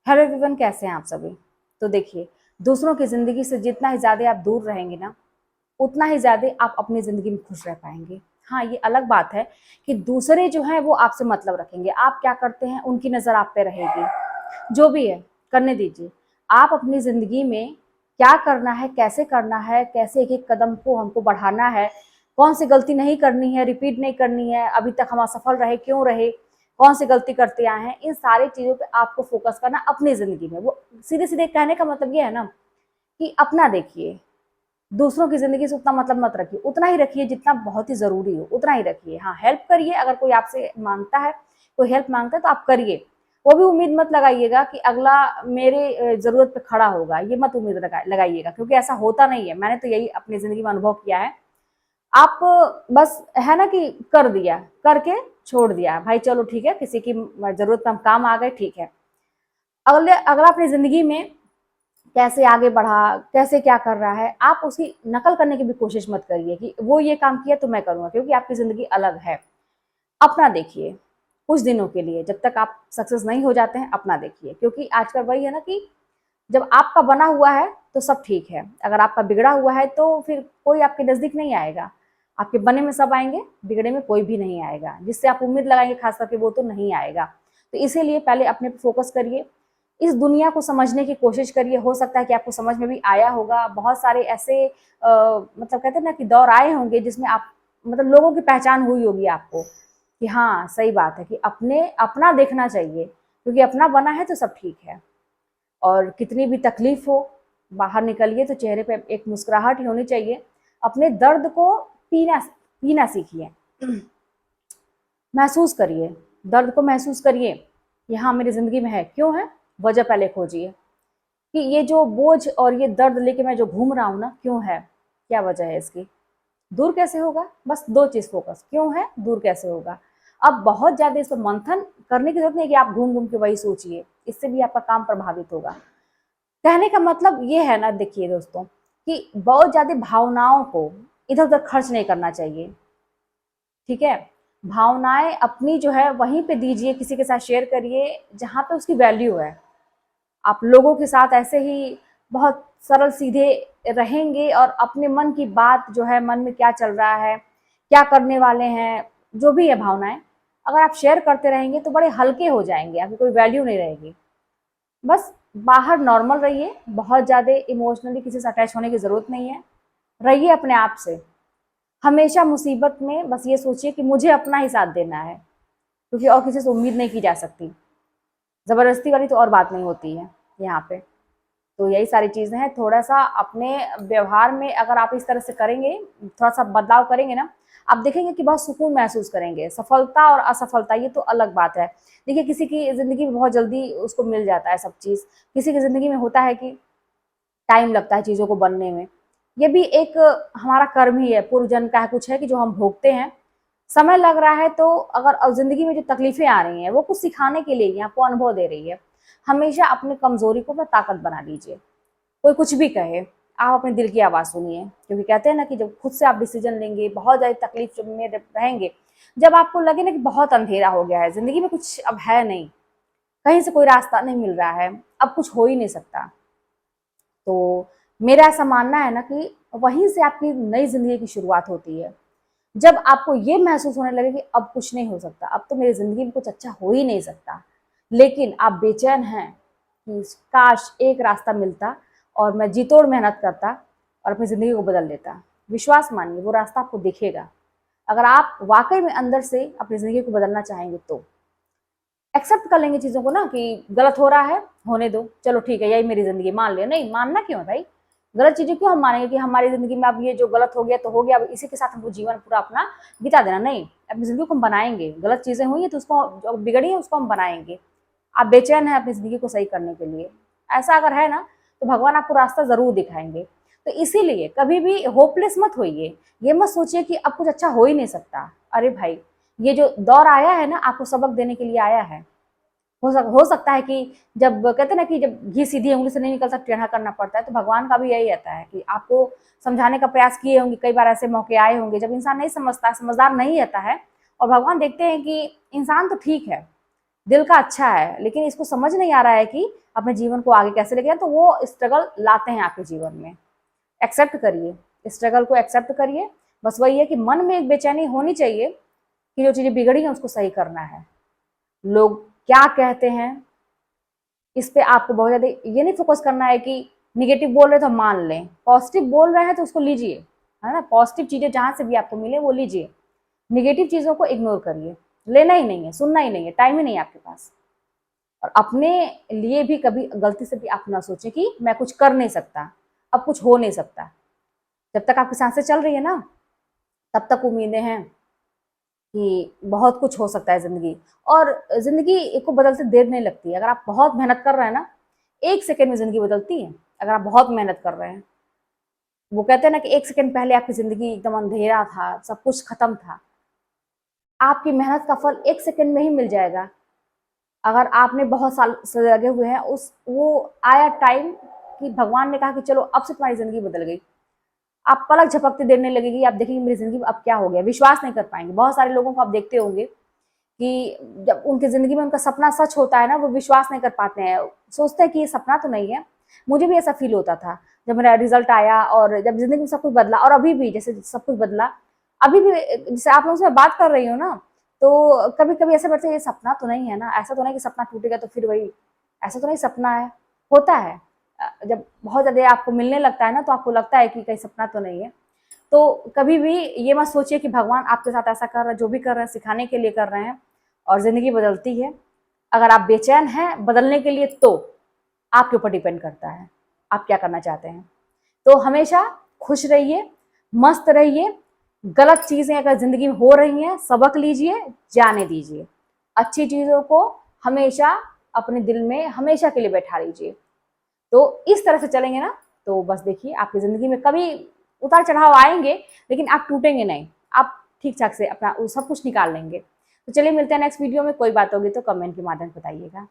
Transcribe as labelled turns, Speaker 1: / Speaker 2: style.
Speaker 1: Hello everyone, कैसे हैं आप सभी। तो देखिए, दूसरों की ज़िंदगी से जितना ही ज़्यादा आप दूर रहेंगे ना, उतना ही ज़्यादा आप अपनी ज़िंदगी में खुश रह पाएंगे। हाँ, ये अलग बात है कि दूसरे जो हैं वो आपसे मतलब रखेंगे, आप क्या करते हैं उनकी नज़र आप पे रहेगी। जो भी है करने दीजिए। आप अपनी ज़िंदगी में क्या करना है, कैसे एक एक कदम को हमको बढ़ाना है, कौन सी गलती नहीं करनी है, रिपीट नहीं करनी है, अभी तक हम असफल रहे क्यों रहे, कौन सी गलती करते आए हैं, इन सारी चीज़ों पे आपको फोकस करना अपनी ज़िंदगी में। वो सीधे सीधे कहने का मतलब ये है ना कि अपना देखिए, दूसरों की ज़िंदगी से उतना मतलब मत रखिए, उतना ही रखिए जितना बहुत ही ज़रूरी हो, उतना ही रखिए। हाँ, हेल्प करिए, अगर कोई आपसे माँगता है, कोई हेल्प माँगता है तो आप करिए। वो भी उम्मीद मत लगाइएगा कि अगला मेरे ज़रूरत पे खड़ा होगा, ये मत उम्मीद लगाइएगा, क्योंकि ऐसा होता नहीं है। मैंने तो यही अपनी ज़िंदगी में अनुभव किया है। आप बस है ना कि कर दिया, करके छोड़ दिया, भाई चलो ठीक है, किसी की ज़रूरत पे हम काम आ गए, ठीक है। अगला अपनी ज़िंदगी में कैसे आगे बढ़ा, कैसे क्या कर रहा है, आप उसकी नकल करने की भी कोशिश मत करिए कि वो ये काम किया तो मैं करूँगा, क्योंकि आपकी ज़िंदगी अलग है। अपना देखिए, कुछ दिनों के लिए, जब तक आप सक्सेस नहीं हो जाते हैं, अपना देखिए, क्योंकि आजकल वही है ना कि जब आपका बना हुआ है तो सब ठीक है, अगर आपका बिगड़ा हुआ है तो फिर कोई आपके नज़दीक नहीं आएगा। आपके बने में सब आएंगे, बिगड़े में कोई भी नहीं आएगा, जिससे आप उम्मीद लगाएंगे खास करके वो तो नहीं आएगा। तो इसीलिए पहले अपने पे फोकस करिए, इस दुनिया को समझने की कोशिश करिए। हो सकता है कि आपको समझ में भी आया होगा, बहुत सारे ऐसे मतलब कहते हैं ना कि दौर आए होंगे जिसमें आप मतलब लोगों की पहचान हुई होगी आपको कि हाँ सही बात है कि अपना देखना चाहिए, क्योंकि अपना बना है तो सब ठीक है। और कितनी भी तकलीफ हो, बाहर निकलिए तो चेहरे पे एक मुस्कुराहट ही होनी चाहिए। अपने दर्द को पीना पीना सीखिए, महसूस करिए, दर्द को महसूस करिए। यहाँ मेरी ज़िंदगी में है, क्यों है, वजह पहले खोजिए कि ये जो बोझ और ये दर्द लेके मैं जो घूम रहा हूँ ना, क्यों है, क्या वजह है इसकी, दूर कैसे होगा। बस दो चीज़ फोकस, क्यों है, दूर कैसे होगा। अब बहुत ज़्यादा इस पर मंथन करने की जरूरत नहीं है कि आप घूम घूम के वही सोचिए, इससे भी आपका काम प्रभावित होगा। कहने का मतलब ये है ना, देखिए दोस्तों, कि बहुत ज़्यादा भावनाओं को इधर उधर खर्च नहीं करना चाहिए, ठीक है। भावनाएं अपनी जो है वहीं पे दीजिए, किसी के साथ शेयर करिए जहाँ पे उसकी वैल्यू है। आप लोगों के साथ ऐसे ही बहुत सरल सीधे रहेंगे और अपने मन की बात जो है, मन में क्या चल रहा है, क्या करने वाले हैं, जो भी है भावनाएं, अगर आप शेयर करते रहेंगे तो बड़े हल्के हो जाएंगे, आपकी कोई वैल्यू नहीं रहेगी। बस बाहर नॉर्मल रहिए, बहुत ज़्यादा इमोशनली किसी से अटैच होने की ज़रूरत नहीं है। रहिए अपने आप से। हमेशा मुसीबत में बस ये सोचिए कि मुझे अपना ही साथ देना है, क्योंकि और किसी से उम्मीद नहीं की जा सकती। ज़बरदस्ती वाली तो और बात नहीं होती है यहाँ पे। तो यही सारी चीज़ें हैं। थोड़ा सा अपने व्यवहार में अगर आप इस तरह से करेंगे, थोड़ा सा बदलाव करेंगे ना, आप देखेंगे कि बहुत सुकून महसूस करेंगे। सफलता और असफलता ये तो अलग बात है। देखिए, किसी की ज़िंदगी में बहुत जल्दी उसको मिल जाता है सब चीज़, किसी की ज़िंदगी में होता है कि टाइम लगता है चीज़ों को बनने में। ये भी एक हमारा कर्म ही है, पूर्व जन्म का है, कुछ है कि जो हम भोगते हैं। समय लग रहा है तो अगर ज़िंदगी में जो तकलीफ़ें आ रही हैं वो कुछ सिखाने के लिए ही आपको अनुभव दे रही है। हमेशा अपनी कमज़ोरी को अपना ताकत बना लीजिए। कोई कुछ भी कहे, आप अपने दिल की आवाज़ सुनिए, क्योंकि कहते हैं ना कि जब खुद से आप डिसीजन लेंगे, बहुत ज़्यादा तकलीफ में रहेंगे, जब आपको लगे ना कि बहुत अंधेरा हो गया है, ज़िंदगी में कुछ अब है नहीं, कहीं से कोई रास्ता नहीं मिल रहा है, अब कुछ हो ही नहीं सकता, तो मेरा ऐसा मानना है ना कि वहीं से आपकी नई ज़िंदगी की शुरुआत होती है। जब आपको ये महसूस होने लगे कि अब कुछ नहीं हो सकता, अब तो मेरी ज़िंदगी में कुछ अच्छा हो ही नहीं सकता, लेकिन आप बेचैन हैं कि काश एक रास्ता मिलता और मैं जी तोड़ मेहनत करता और अपनी ज़िंदगी को बदल लेता। विश्वास मानिए, वो रास्ता आपको दिखेगा, अगर आप वाकई में अंदर से अपनी ज़िंदगी को बदलना चाहेंगे तो। एक्सेप्ट कर लेंगे चीज़ों को ना कि गलत हो रहा है, होने दो, चलो ठीक है, यही मेरी ज़िंदगी, मान लिया। नहीं, मानना क्यों है भाई, गलत चीज़ें क्यों हम मानेंगे कि हमारी ज़िंदगी में अब ये जो गलत हो गया तो हो गया, अब इसी के साथ हमको जीवन पूरा अपना बिता देना। नहीं, अपनी ज़िंदगी को हम बनाएंगे, गलत चीज़ें हुई हैं तो उसको, जो बिगड़ी है उसको हम बनाएंगे। आप बेचैन हैं अपनी ज़िंदगी को सही करने के लिए, ऐसा अगर है ना तो भगवान आपको रास्ता ज़रूर दिखाएंगे। तो इसीलिए कभी भी होपलेस मत होइए, ये मत सोचिए कि अब कुछ अच्छा हो ही नहीं सकता। अरे भाई, ये जो दौर आया है ना, आपको सबक देने के लिए आया है। हो सकता है कि जब कहते हैं ना कि जब घी सीधी उंगली से नहीं निकलता, टेढ़ा करना पड़ता है, तो भगवान का भी यही रहता है कि आपको समझाने का प्रयास किए होंगे, कई बार ऐसे मौके आए होंगे जब इंसान नहीं समझता, समझदार नहीं रहता है, और भगवान देखते हैं कि इंसान तो ठीक है, दिल का अच्छा है, लेकिन इसको समझ नहीं आ रहा है कि अपने जीवन को आगे कैसे लेके जाए, तो वो स्ट्रगल लाते हैं आपके जीवन में। एक्सेप्ट करिए, स्ट्रगल को एक्सेप्ट करिए। बस वही है कि मन में एक बेचैनी होनी चाहिए कि जो चीज़ें बिगड़ी हैं उसको सही करना है। लोग क्या कहते हैं इस पे आपको बहुत ज़्यादा ये नहीं फोकस करना है कि निगेटिव बोल रहे तो मान लें, पॉजिटिव बोल रहे हैं तो उसको लीजिए, है ना। पॉजिटिव चीज़ें जहाँ से भी आपको मिले वो लीजिए, निगेटिव चीज़ों को इग्नोर करिए। लेना ही नहीं है, सुनना ही नहीं है, टाइम ही नहीं है आपके पास। और अपने लिए भी कभी गलती से भी आप ना सोचें कि मैं कुछ कर नहीं सकता, अब कुछ हो नहीं सकता। जब तक आपकी सांसें चल रही है ना, तब तक उम्मीदें हैं कि बहुत कुछ हो सकता है ज़िंदगी। और ज़िंदगी को बदलते देर नहीं लगती है। अगर आप बहुत मेहनत कर रहे हैं ना, 1 सेकंड में ज़िंदगी बदलती है, अगर आप बहुत मेहनत कर रहे हैं। वो कहते हैं ना कि 1 सेकंड पहले आपकी ज़िंदगी एकदम अंधेरा था, सब कुछ खत्म था। आपकी मेहनत का फल 1 सेकंड में ही मिल जाएगा। अगर आपने बहुत साल से लगे हुए हैं, उस वो आया टाइम कि भगवान ने कहा कि चलो अब से तुम्हारी ज़िंदगी बदल गई। आप पलक झपकते देर नहीं लगेगी, आप देखेंगे मेरी ज़िंदगी में अब क्या हो गया, विश्वास नहीं कर पाएँगे। बहुत सारे लोगों को आप देखते होंगे कि जब उनकी ज़िंदगी में उनका सपना सच होता है ना, वो विश्वास नहीं कर पाते हैं, सोचते हैं कि ये सपना तो नहीं है। मुझे भी ऐसा फ़ील होता था जब मेरा रिज़ल्ट आया और जब ज़िंदगी में सब कुछ बदला, और अभी भी जैसे सब कुछ बदला, अभी भी जैसे आप लोगों से मैं बात कर रही हूँ ना, तो कभी-कभी ऐसा लगता है ये सपना तो नहीं है ना, ऐसा तो नहीं कि सपना टूटेगा तो फिर वही, ऐसा तो नहीं सपना है, होता है। जब बहुत ज़्यादा आपको मिलने लगता है ना, तो आपको लगता है कि कहीं सपना तो नहीं है। तो कभी भी ये मत सोचिए कि भगवान आपके साथ ऐसा कर रहे हैं, जो भी कर रहे हैं सिखाने के लिए कर रहे हैं, और ज़िंदगी बदलती है। अगर आप बेचैन हैं बदलने के लिए तो आपके ऊपर डिपेंड करता है, आप क्या करना चाहते हैं। तो हमेशा खुश रहिए, मस्त रहिए। गलत चीज़ें अगर ज़िंदगी में हो रही हैं, सबक लीजिए, जाने दीजिए। अच्छी चीज़ों को हमेशा अपने दिल में हमेशा के लिए बैठा लीजिए। तो इस तरह से चलेंगे ना, तो बस देखिए आपकी ज़िंदगी में कभी उतार चढ़ाव आएंगे, लेकिन आप टूटेंगे नहीं, आप ठीक ठाक से अपना सब कुछ निकाल लेंगे। तो चलिए मिलते हैं नेक्स्ट वीडियो में। कोई बात होगी तो कमेंट के माध्यम से बताइएगा।